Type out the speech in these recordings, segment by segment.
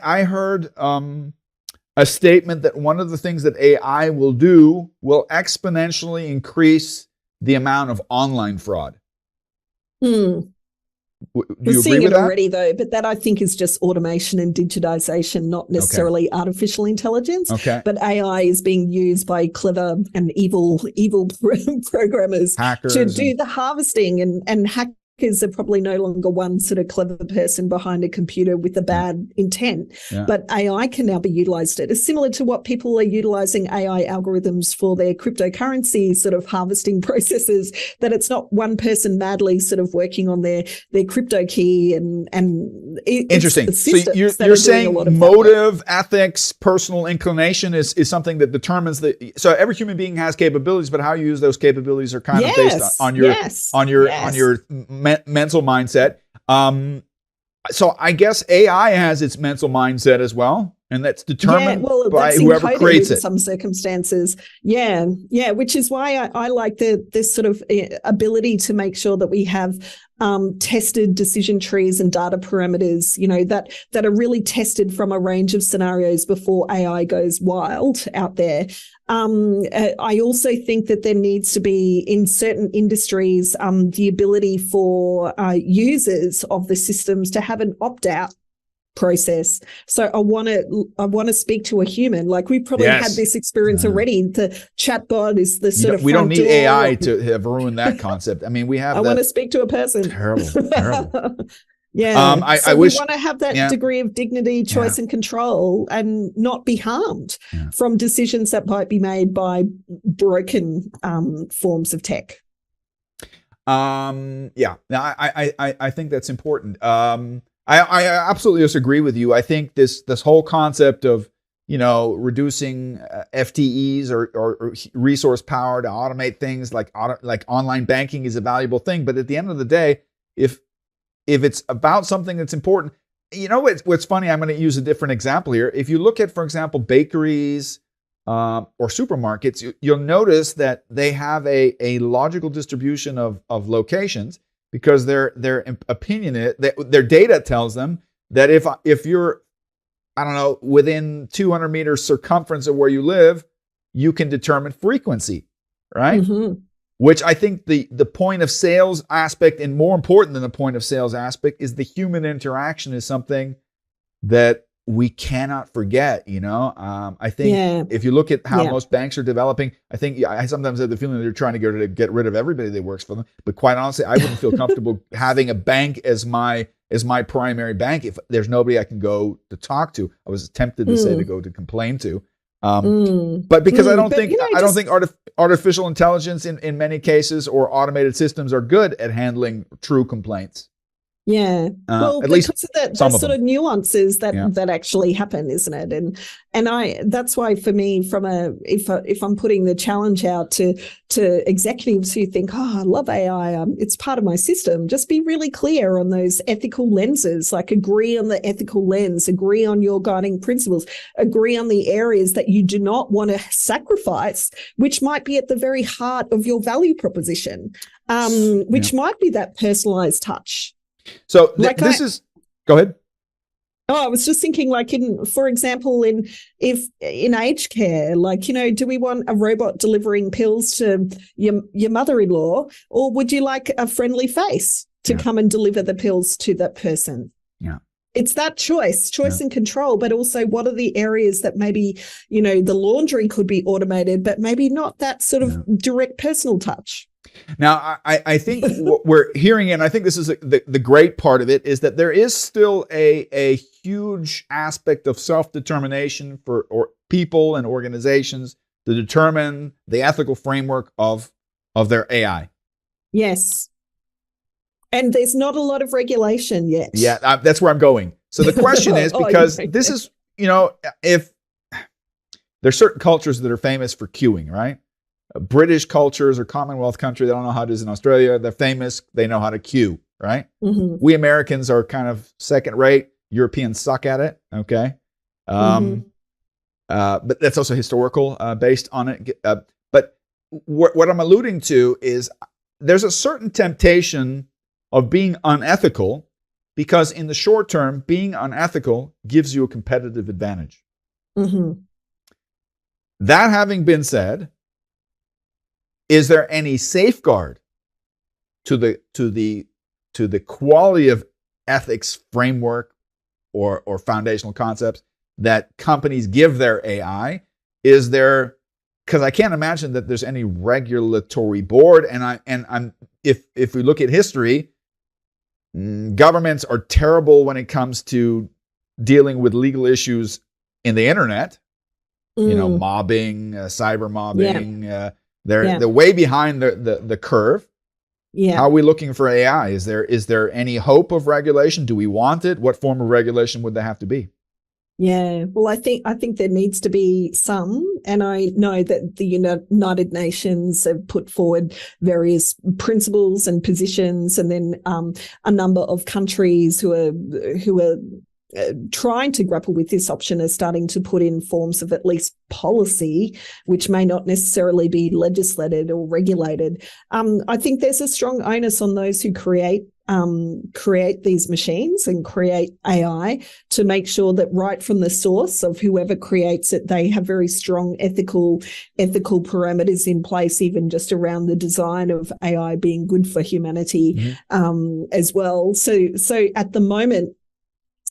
I heard a statement that one of the things that AI will do will exponentially increase the amount of online fraud. Hmm. Do We're you agree seeing with it that? already, though, but that I think is just automation and digitization, not necessarily artificial intelligence. Okay. But AI is being used by clever and evil programmers Hackers to do the harvesting, and hackers are probably no longer one sort of clever person behind a computer with a bad intent. Yeah. But AI can now be utilized. It is similar to what people are utilizing AI algorithms for their cryptocurrency sort of harvesting processes, that it's not one person madly sort of working on their crypto key and interesting. So you're saying motive, ethics, personal inclination is something that determines so every human being has capabilities, but how you use those capabilities are kind of based on your mental mindset. So I guess AI has its mental mindset as well, and that's determined by whoever creates it. In some circumstances, which is why I like this sort of ability to make sure that we have tested decision trees and data parameters, that are really tested from a range of scenarios before AI goes wild out there. I also think that there needs to be, in certain industries, the ability for users of the systems to have an opt-out process. So I want to speak to a human. Like, we probably had this experience already. The chatbot is the sort of we don't need AI to have ruined that concept. I mean, we have. I want to speak to a person. Terrible. Yeah. I wish we want to have that degree of dignity, choice, and control, and not be harmed from decisions that might be made by broken forms of tech. I think that's important. I absolutely disagree with you. I think this whole concept of reducing FTEs or resource power to automate things like online banking is a valuable thing. But at the end of the day, if it's about something that's important, what's funny, I'm going to use a different example here. If you look at, for example, bakeries or supermarkets, you'll notice that they have a logical distribution of locations, because their data tells them that if you're, I don't know, within 200 meters circumference of where you live, you can determine frequency, right? Mm-hmm. Which I think the point of sales aspect, and more important than the point of sales aspect, is the human interaction, is something that we cannot forget. I think if you look at how most banks are developing, I sometimes have the feeling that they're trying to get rid of everybody that works for them. But quite honestly, I wouldn't feel comfortable having a bank as my primary bank if there's nobody I can go to talk to. I was tempted to say to go to complain to. But because I don't think artificial intelligence in many cases or automated systems are good at handling true complaints. Yeah, well, at least because of the sort of nuances that actually happen, isn't it? And that's why, for me, if I'm putting the challenge out to executives who think, I love AI, it's part of my system, just be really clear on those ethical lenses. Like, agree on the ethical lens, agree on your guiding principles, agree on the areas that you do not want to sacrifice, which might be at the very heart of your value proposition, which might be that personalized touch. So go ahead. I was just thinking, for example, in aged care, do we want a robot delivering pills to your mother-in-law, or would you like a friendly face to come and deliver the pills to that person? Yeah. It's that choice and control, but also what are the areas that maybe, the laundry could be automated, but maybe not that sort of direct personal touch. Now, I think what we're hearing, and I think this is the great part of it, is that there is still a huge aspect of self-determination for people and organizations to determine the ethical framework of their AI. Yes. And there's not a lot of regulation yet. Yeah, that's where I'm going. So the question is, because this is, if there's certain cultures that are famous for queuing, right? British cultures or Commonwealth country, they don't know how it is in Australia. They're famous. They know how to queue, right? Mm-hmm. We Americans are kind of second rate. Europeans suck at it. Okay. But that's also historical based on it. But what I'm alluding to is there's a certain temptation of being unethical because in the short term, being unethical gives you a competitive advantage. Mm-hmm. That having been said, is there any safeguard to the quality of ethics framework or foundational concepts that companies give their AI? Is there, because I can't imagine that there's any regulatory board, and if we look at history, governments are terrible when it comes to dealing with legal issues in the internet. Mobbing, cyber mobbing. They're way behind the curve. Yeah. How are we looking for AI? Is there any hope of regulation? Do we want it? What form of regulation would there have to be? Yeah, well, I think there needs to be some, and I know that the United Nations have put forward various principles and positions, and then a number of countries who are trying to grapple with this option are starting to put in forms of at least policy, which may not necessarily be legislated or regulated. I think there's a strong onus on those who create these machines and create AI to make sure that right from the source of whoever creates it, they have very strong ethical parameters in place, even just around the design of AI being good for humanity, as well. So at the moment,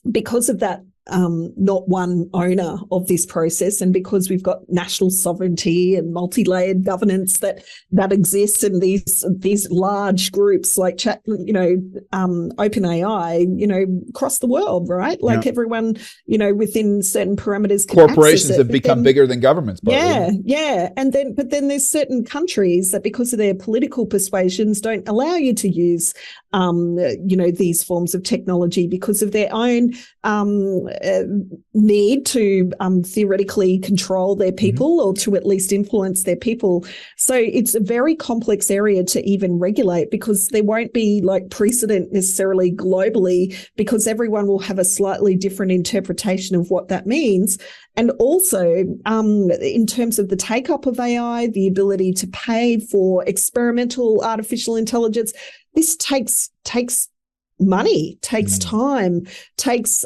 because of that, not one owner of this process, and because we've got national sovereignty and multi-layered governance that exists, and these large groups like OpenAI, across the world, right? Like everyone, within certain parameters, can corporations have become bigger than governments. Partly. Yeah, but then there's certain countries that, because of their political persuasions, don't allow you to use these forms of technology because of their own need to theoretically control their people, or to at least influence their people. So it's a very complex area to even regulate, because there won't be like precedent necessarily globally, because everyone will have a slightly different interpretation of what that means. And also, in terms of the take-up of AI, the ability to pay for experimental artificial intelligence, this takes money, takes time, takes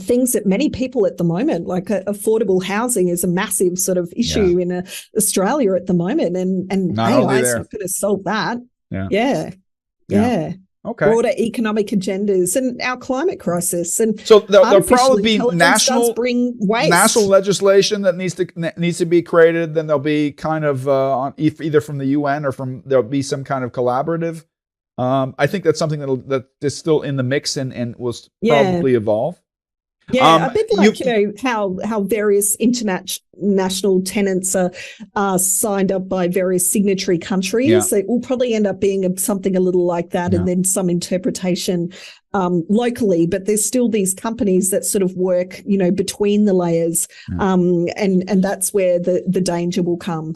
things that many people at the moment, like affordable housing is a massive sort of issue in Australia at the moment, and AI is not going to solve that. Yeah. Okay. Broader economic agendas and our climate crisis, and so there'll probably be national legislation that needs to be created. Then there'll be kind of either from the UN or there'll be some kind of collaborative. I think that's something that is still in the mix and will probably evolve. Yeah, a bit like how various international tenants are signed up by various signatory countries. Yeah. It will probably end up being something a little like that, and then some interpretation locally. But there's still these companies that sort of work, between the layers, and that's where the danger will come.